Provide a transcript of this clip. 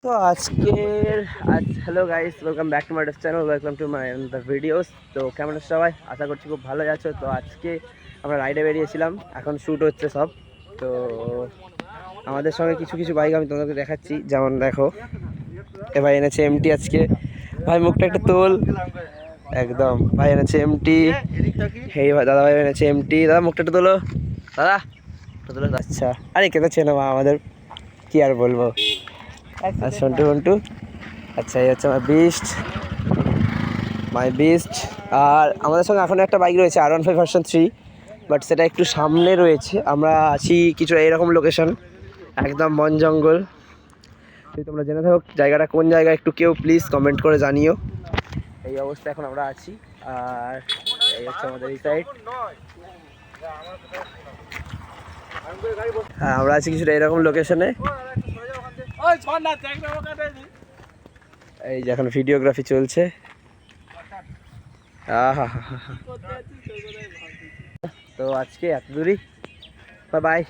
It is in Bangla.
তো hello guys, welcome back to my channel, welcome to my the videos. তো কেমন আছো সবাই? আশা করছি খুব ভালোই আছো। তো আজকে আমরা রাইডে বেরিয়েছিলাম, এখন শ্যুট হচ্ছে সব। তো আমাদের সঙ্গে কিছু কিছু বাইক আমি তোমাদেরকে দেখাচ্ছি। যেমন দেখো, এ ভাই এনেছে এমটি আজকে। ভাই মুখটা একটু তোল, একদম ভাই এনেছে এমটি। হেই ভাই, দাদা ভাই এনেছে এমটি। দাদা মুখটা একটু তোলো, দাদা তোলো। আচ্ছা, আরে কেন চেনো মা আমাদের, কি আর বলবো। আর সন্টু মন্টু, আচ্ছা এই হচ্ছে মাই বিস্ট। আর আমাদের সঙ্গে এখন একটা বাইক রয়েছে R15 ভার্সন 3, বাট সেটা একটু সামনে রয়েছে। আমরা আছি কিছু এইরকম লোকেশন, একদম বন জঙ্গল। যদি তোমরা জেনে থাকো জায়গাটা কোন জায়গা, একটু কেউ প্লিজ কমেন্ট করে জানিও। এই অবস্থা এখন আমরা আছি। আর এই হচ্ছে আমাদের এই সাইড। হ্যাঁ, আমরা আছি কিছুটা এরকম লোকেশনে। এই যে এখন ভিডিওগ্রাফি চলছে। তো আজকে এত দূরই, বাই বাই।